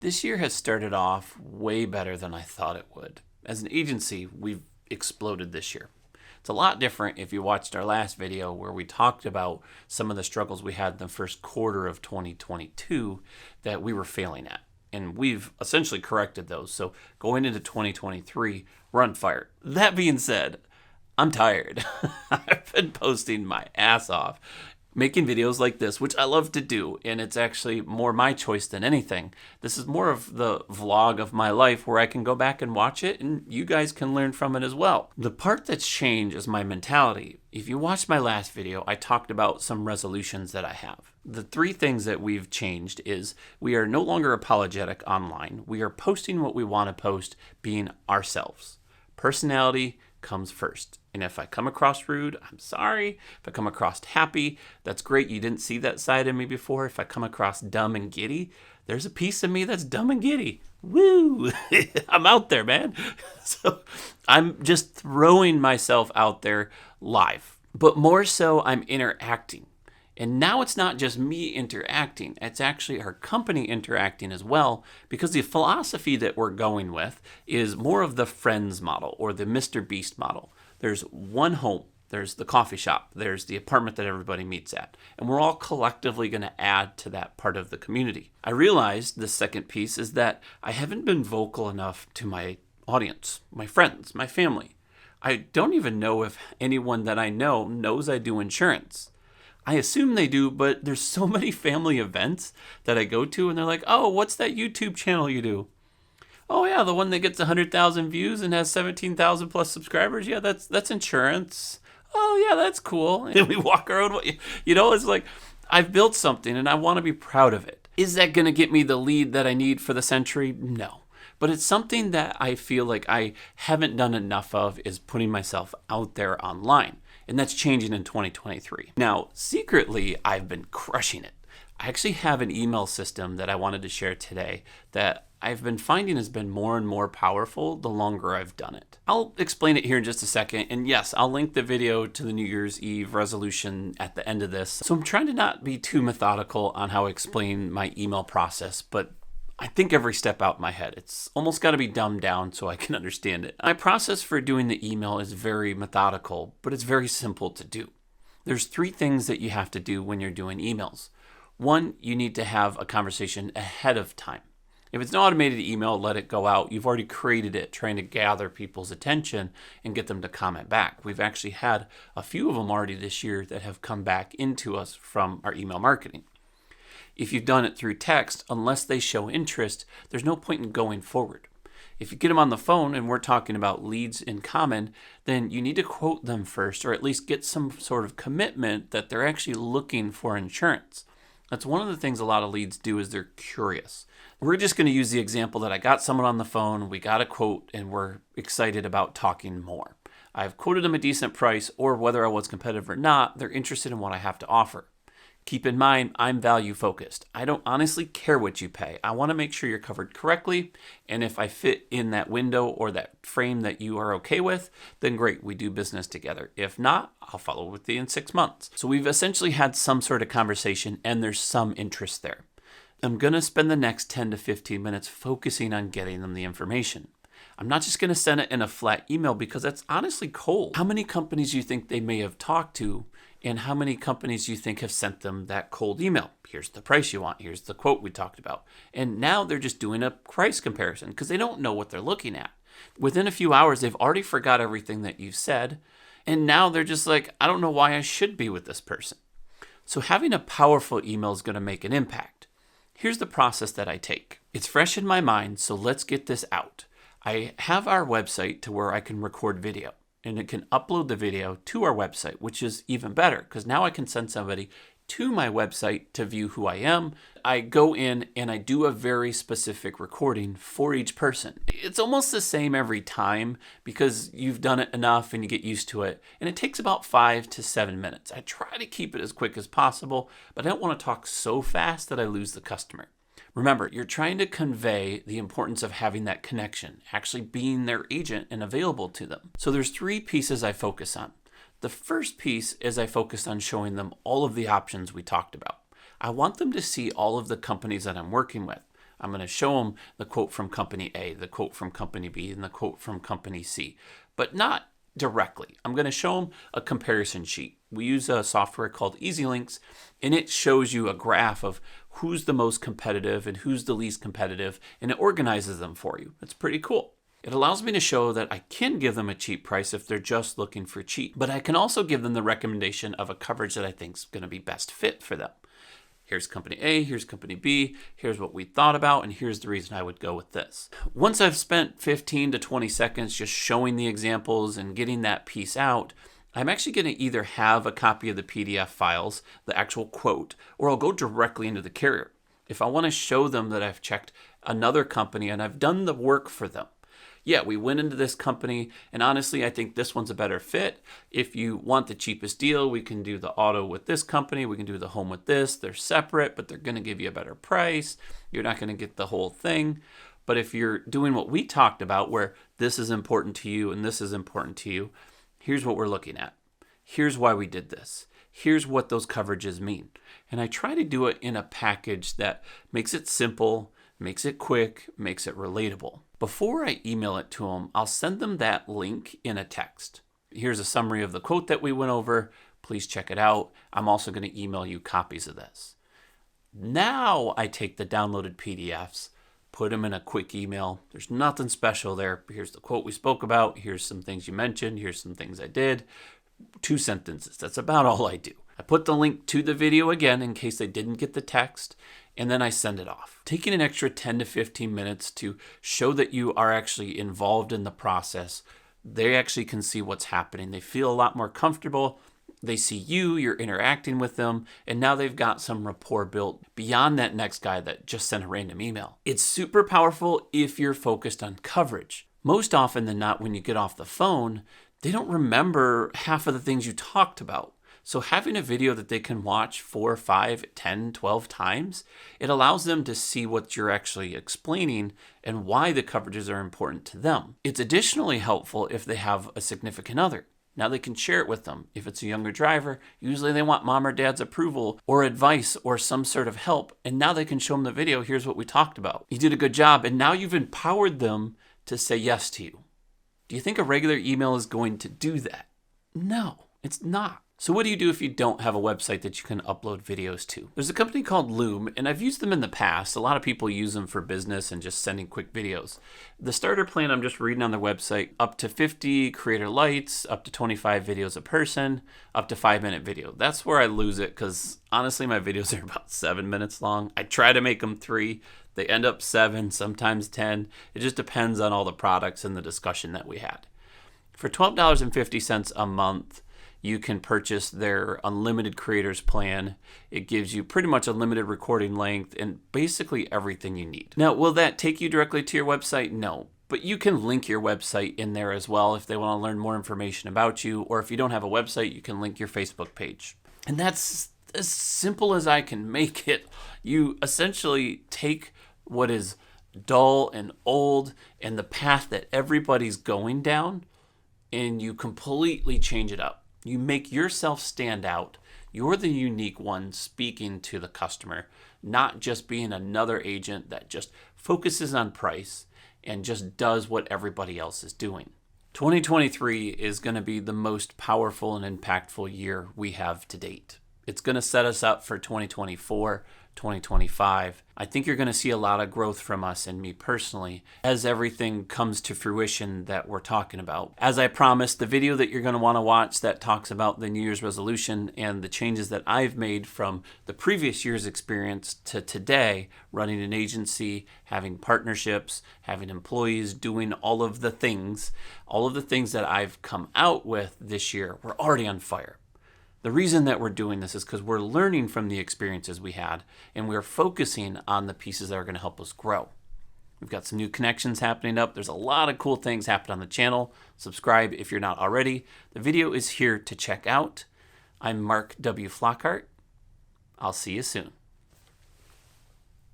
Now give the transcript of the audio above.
This year has started off way better than I thought it would. As an agency, we've exploded this year. It's a lot different if you watched our last video where we talked about some of the struggles we had in the first quarter of 2022 that we were failing at. And we've essentially corrected those. So going into 2023, we're on fire. That being said, I'm tired. I've been posting my ass off, making videos like this, which I love to do, and it's actually more my choice than anything. This is more of the vlog of my life where I can go back and watch it, and you guys can learn from it as well. The part that's changed is my mentality. If you watched my last video, I talked about some resolutions that I have. The three things that we've changed is we are no longer apologetic online. We are posting what we want to post, being ourselves. Personality comes first. And if I come across rude, I'm sorry. If I come across happy, that's great. You didn't see that side of me before. If I come across dumb and giddy, there's a piece of me that's dumb and giddy. Woo! I'm out there, man. So I'm just throwing myself out there live. But more so, I'm interacting. And now it's not just me interacting, it's actually our company interacting as well, because the philosophy that we're going with is more of the Friends model or the Mr. Beast model. There's one home, there's the coffee shop, there's the apartment that everybody meets at, and we're all collectively going to add to that part of the community. I realized the second piece is that I haven't been vocal enough to my audience, my friends, my family. I don't even know if anyone that I know knows I do insurance. I assume they do, but there's so many family events that I go to and they're like, oh, what's that YouTube channel you do? Oh yeah, the one that gets 100,000 views and has 17,000 plus subscribers. Yeah, that's insurance. Oh yeah, that's cool. And we walk our own way. You know, it's like I've built something and I want to be proud of it. Is that going to get me the lead that I need for the century? No. But it's something that I feel like I haven't done enough of is putting myself out there online. And that's changing in 2023. Now, secretly, I've been crushing it. I actually have an email system that I wanted to share today that I've been finding has been more and more powerful the longer I've done it. I'll explain it here in just a second. And yes, I'll link the video to the New Year's Eve resolution at the end of this. So I'm trying to not be too methodical on how I explain my email process, but I think every step out in my head. It's almost got to be dumbed down so I can understand it. My process for doing the email is very methodical, but it's very simple to do. There's three things that you have to do when you're doing emails. One, you need to have a conversation ahead of time. If it's an automated email, let it go out. You've already created it, trying to gather people's attention and get them to comment back. We've actually had a few of them already this year that have come back into us from our email marketing. If you've done it through text, unless they show interest, there's no point in going forward. If you get them on the phone and we're talking about leads in common, then you need to quote them first or at least get some sort of commitment that they're actually looking for insurance. That's one of the things a lot of leads do is they're curious. We're just going to use the example that I got someone on the phone, we got a quote, and we're excited about talking more. I've quoted them a decent price, or whether I was competitive or not, they're interested in what I have to offer. Keep in mind, I'm value focused. I don't honestly care what you pay. I want to make sure you're covered correctly. And if I fit in that window or that frame that you are okay with, then great, we do business together. If not, I'll follow with you in 6 months. So we've essentially had some sort of conversation and there's some interest there. I'm going to spend the next 10 to 15 minutes focusing on getting them the information. I'm not just going to send it in a flat email because that's honestly cold. How many companies do you think they may have talked to? And how many companies you think have sent them that cold email? Here's the price you want. Here's the quote we talked about. And now they're just doing a price comparison because they don't know what they're looking at. Within a few hours, they've already forgot everything that you've said. And now they're just like, I don't know why I should be with this person. So having a powerful email is going to make an impact. Here's the process that I take. It's fresh in my mind, so let's get this out. I have our website to where I can record video. And it can upload the video to our website, which is even better because now I can send somebody to my website to view who I am. I go in and I do a very specific recording for each person. It's almost the same every time because you've done it enough and you get used to it. And it takes about 5 to 7 minutes. I try to keep it as quick as possible, but I don't want to talk so fast that I lose the customer. Remember, you're trying to convey the importance of having that connection, actually being their agent and available to them. So there's 3 pieces I focus on. The first piece is I focus on showing them all of the options we talked about. I want them to see all of the companies that I'm working with. I'm going to show them the quote from company A, the quote from company B, and the quote from company C, but not directly. I'm going to show them a comparison sheet. We use a software called EasyLinks, and it shows you a graph of who's the most competitive and who's the least competitive, and it organizes them for you. It's pretty cool. It allows me to show that I can give them a cheap price if they're just looking for cheap, but I can also give them the recommendation of a coverage that I think is going to be best fit for them. Here's company A, here's company B, here's what we thought about, and here's the reason I would go with this. Once I've spent 15 to 20 seconds just showing the examples and getting that piece out, I'm actually going to either have a copy of the PDF files, the actual quote, or I'll go directly into the carrier. If I want to show them that I've checked another company and I've done the work for them. Yeah, we went into this company, and honestly, I think this one's a better fit. If you want the cheapest deal, we can do the auto with this company. We can do the home with this. They're separate, but they're going to give you a better price. You're not going to get the whole thing. But if you're doing what we talked about, where this is important to you and this is important to you, here's what we're looking at. Here's why we did this. Here's what those coverages mean. And I try to do it in a package that makes it simple, makes it quick, makes it relatable. Before I email it to them, I'll send them that link in a text. Here's a summary of the quote that we went over. Please check it out. I'm also going to email you copies of this. Now I take the downloaded PDFs, put them in a quick email. There's nothing special there. Here's the quote we spoke about. Here's some things you mentioned. Here's some things I did. 2 sentences. That's about all I do. I put the link to the video again in case they didn't get the text, and then I send it off. Taking an extra 10 to 15 minutes to show that you are actually involved in the process. They actually can see what's happening. They feel a lot more comfortable. They see you, you're interacting with them, and now they've got some rapport built beyond that next guy that just sent a random email. It's super powerful if you're focused on coverage. Most often than not, when you get off the phone, they don't remember half of the things you talked about. So having a video that they can watch 4, 5, 10, 12 times, it allows them to see what you're actually explaining and why the coverages are important to them. It's additionally helpful if they have a significant other. Now they can share it with them. If it's a younger driver, usually they want mom or dad's approval or advice or some sort of help. And now they can show them the video. Here's what we talked about. You did a good job. And now you've empowered them to say yes to you. Do you think a regular email is going to do that? No, it's not. So what do you do if you don't have a website that you can upload videos to? There's a company called Loom, and I've used them in the past. A lot of people use them for business and just sending quick videos. The starter plan, I'm just reading on their website, up to 50 creator lights, up to 25 videos a person, up to 5-minute video. That's where I lose it because honestly, my videos are about 7 minutes long. I try to make them 3. They end up 7, sometimes 10. It just depends on all the products and the discussion that we had. For $12.50 a month, you can purchase their unlimited creators plan. It gives you pretty much unlimited recording length and basically everything you need. Now, will that take you directly to your website? No, but you can link your website in there as well if they want to learn more information about you, or if you don't have a website, you can link your Facebook page. And that's as simple as I can make it. You essentially take what is dull and old and the path that everybody's going down, and you completely change it up. You make yourself stand out. You're the unique one speaking to the customer, not just being another agent that just focuses on price and just does what everybody else is doing. 2023 is going to be the most powerful and impactful year we have to date. It's going to set us up for 2024, 2025. I think you're going to see a lot of growth from us and me personally as everything comes to fruition that we're talking about. As I promised, the video that you're going to want to watch that talks about the New Year's resolution and the changes that I've made from the previous year's experience to today, running an agency, having partnerships, having employees, doing all of the things that I've come out with this year, we're already on fire. The reason that we're doing this is because we're learning from the experiences we had, and we're focusing on the pieces that are going to help us grow. We've got some new connections happening up. There's a lot of cool things happening on the channel. Subscribe if you're not already. The video is here to check out. I'm Mark W. Flockhart. I'll see you soon.